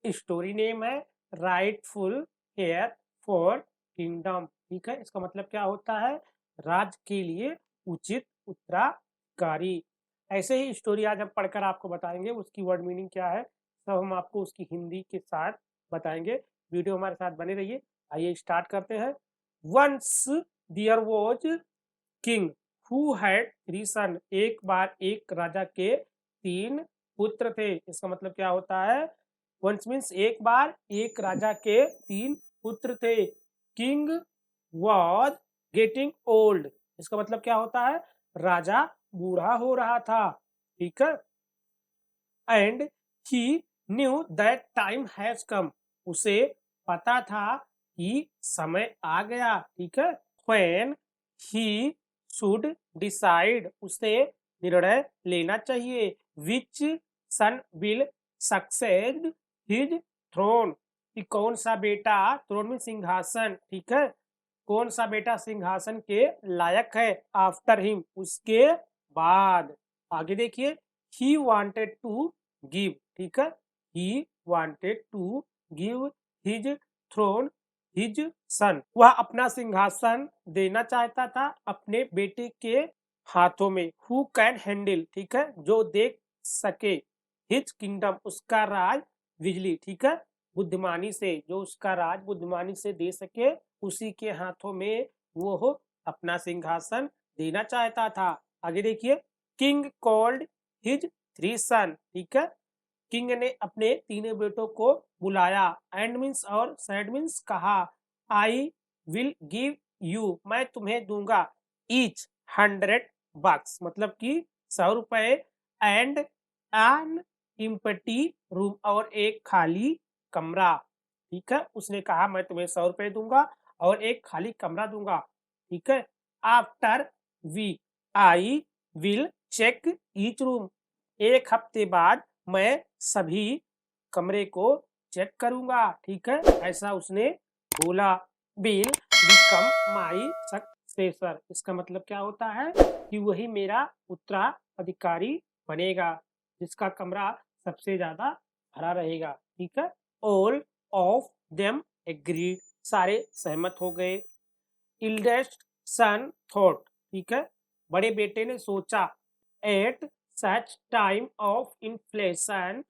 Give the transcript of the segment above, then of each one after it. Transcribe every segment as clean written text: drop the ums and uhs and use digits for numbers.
Story name है rightful here for kingdom. ठीक है, इसका मतलब क्या होता है? राज्य के लिए उचित उत्तराधिकारी। ऐसे ही स्टोरी आज हम पढ़कर आपको बताएंगे, उसकी वर्ड मीनिंग क्या है सब हम आपको उसकी हिंदी के साथ बताएंगे। वीडियो हमारे साथ बने रहिए। आइए स्टार्ट करते हैं। Once there was king who had three son. एक बार एक राजा के तीन पुत्र थे। इसका मतलब क्या होता है? वंस मीन्स एक बार एक राजा के तीन पुत्र थे। King was getting old. इसका मतलब क्या होता है? राजा बूढ़ा हो रहा था। ठीक है। And he knew that time has come. उसे पता था कि समय आ गया। ठीक है। When he should decide. उसे निर्णय लेना चाहिए। विच सन विल सक्सेड हिज थ्रोन। कि कौन सा बेटा, थ्रोन में सिंहासन, ठीक है, कौन सा बेटा सिंहासन के लायक है। आफ्टर हिम, उसके बाद। आगे देखिए। He wanted to give. ठीक है। He wanted to give his throne his son. वह अपना सिंहासन देना चाहता था अपने बेटे के हाथों में। Who can handle. ठीक है, जो देख सके। हिज किंगडम, उसका राज बिजली। ठीक है, बुद्धिमानी से, जो उसका राज बुद्धिमानी से दे सके, उसी के हाथों में वो अपना सिंहासन देना चाहता था। आगे देखिए। किंग कॉल्ड हिज थ्री सन। ठीक है, किंग ने अपने तीनों बेटों को बुलाया। एंड मीन्स और सैड मीन्स कहा। आई विल गिव यू, मैं तुम्हें दूंगा। ईच 100 bucks, मतलब कि 100 रुपए। एंड एन एम्प्टी रूम, और एक खाली कमरा। ठीक है, उसने कहा मैं तुम्हें 100 रुपए दूंगा और एक खाली कमरा दूंगा। ठीक है। After week I will check each room. एक हफ्ते बाद मैं सभी कमरे को चेक करूंगा। ठीक है, ऐसा उसने बोला। Bill become my successor. इसका मतलब क्या होता है? कि वही मेरा उत्तराधिकारी बनेगा, जिसका कमरा सबसे ज्यादा भरा रहेगा। ठीक है। ऑल ऑफ देम एग्रीड, सारे सहमत हो गए। इल्डेस्ट सन थॉट। ठीक है, बड़े बेटे ने सोचा। At such time of inflation,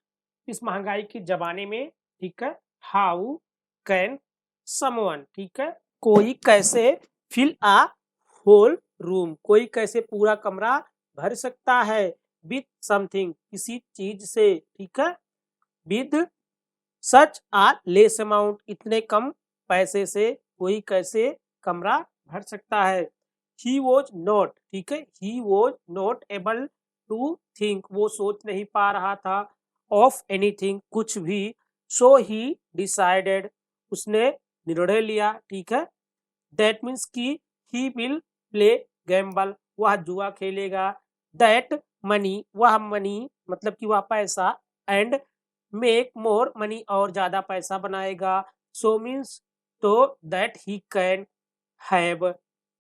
इस महंगाई के जमाने में। ठीक है। How can someone. ठीक है, कोई कैसे फिल आ होल रूम, कोई कैसे पूरा कमरा भर सकता है। विथ समथिंग, किसी चीज से। ठीक है। With such a less amount, इतने कम पैसे से कोई कैसे कमरा भर सकता है। He was not. ठीक है, he was not able to think, वो सोच नहीं पा रहा था। ऑफ एनीथिंग, कुछ भी। सो ही डिसाइडेड, उसने निर्णय लिया। ठीक है। दैट मीन्स की ही विल प्ले गैम्बल, वह जुआ खेलेगा। दैट मनी, वह मनी मतलब कि वह पैसा। एंड मेक मोर मनी, और ज्यादा पैसा बनाएगा। सो मीन्स, तो that he can have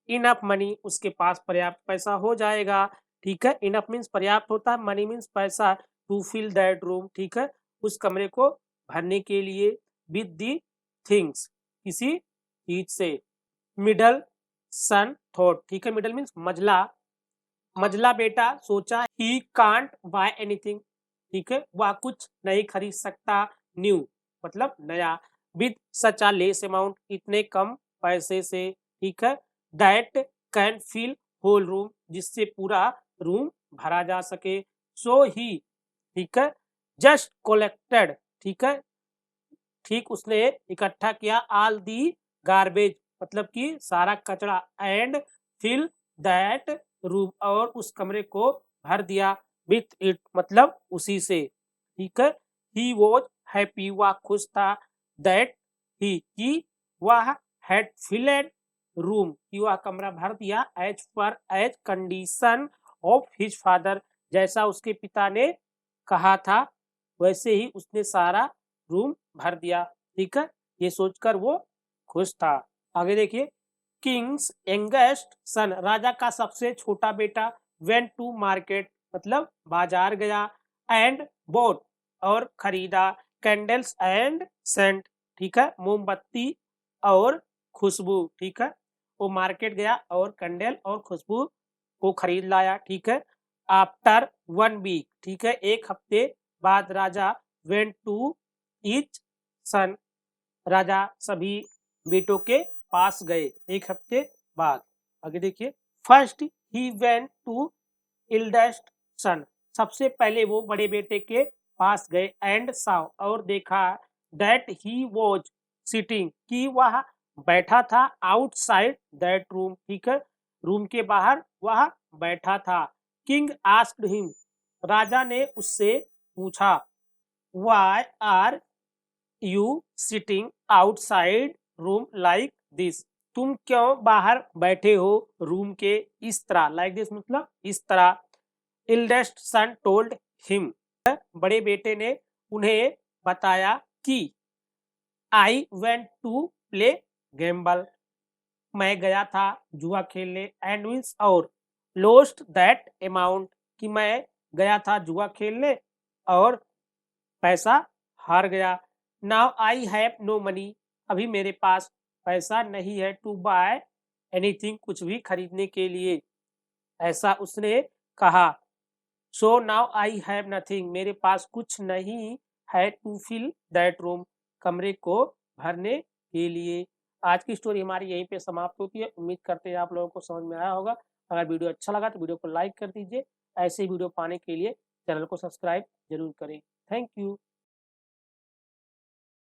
enough money, उसके पास पर्याप्त पैसा हो जाएगा। ठीक है, इनफ मीन्स पर्याप्त होता है, मनी मीन्स पैसा। टू फिल दैट रूम, ठीक है, उस कमरे को भरने के लिए। विद दी थिंग्स, किसी चीज से। मिडल सन थॉट। ठीक है, मिडल मीन्स मझला। मझला बेटा सोचा। He can't buy anything. ठीक है, वह कुछ नहीं खरीद सकता। न्यू मतलब नया। With such a less amount, इतने कम पैसे से। ठीक है। That can fill whole room, जिससे पूरा रूम भरा जा सके। सो ही, ठीक है, जस्ट कलेक्टेड। ठीक है, ठीक उसने इकट्ठा किया। ऑल दी गार्बेज, मतलब कि सारा कचरा। एंड फिल दैट रूम, और उस कमरे को भर दिया। विथ इट, मतलब उसी से। ठीक है। ही वॉज हैप्पी, वह खुश था। दैट ही, कि वह हैड फिलेड रूम, कि वह कमरा भर दिया। As condition of his father, जैसा उसके पिता ने कहा था वैसे ही उसने सारा रूम भर दिया। ठीक है, ये सोचकर वो खुश था। आगे देखिए। किंग्स यंगेस्ट सन, राजा का सबसे छोटा बेटा। वेंट टू मार्केट, मतलब बाजार गया। एंड बोट, और खरीदा। कैंडल्स एंड सेंट, ठीक है, मोमबत्ती और खुशबू, ठीक है। वो मार्केट गया और कैंडल और खुशबू को खरीद लाया, ठीक है। आफ्टर 1 वीक, ठीक है, एक हफ्ते बाद राजा वेंट टू ईच सन, राजा सभी बेटों के पास गए एक हफ्ते बाद। आगे देखिए, फर्स्ट ही वेंट टू इल्डेस्ट सन, सबसे पहले वो बड़े बेटे के पास गए, एंड साव, और देखा, दैट ही वॉज सिटिंग, कि वह बैठा था, आउटसाइड दैट रूम, ठीक है, रूम के बाहर वह बैठा था। किंग आस्क्ड हिम, राजा ने उससे पूछा, why are you sitting outside room like this, तुम क्यों बाहर बैठे हो रूम के इस तरह, लाइक दिस मतलब इस तरह। इल्डेस्ट सन टोल्ड हिम, बड़े बेटे ने उन्हें बताया कि I went to play gamble, मैं गया था जुआ खेलने, एंड विंस, और लोस्ट दैट अमाउंट, कि मैं गया था जुआ खेलने और पैसा हार गया। Now I have no money, अभी मेरे पास पैसा नहीं है, टू बाय एनीथिंग, कुछ भी खरीदने के लिए, ऐसा उसने कहा। So now I have nothing, मेरे पास कुछ नहीं है, टू फिल दैट रूम, कमरे को भरने के लिए। आज की स्टोरी हमारी यहीं पे समाप्त होती है। उम्मीद करते हैं आप लोगों को समझ में आया होगा। अगर वीडियो अच्छा लगा तो वीडियो को लाइक कर दीजिए। ऐसे ही वीडियो पाने के लिए चैनल को सब्सक्राइब जरूर करें। Thank you.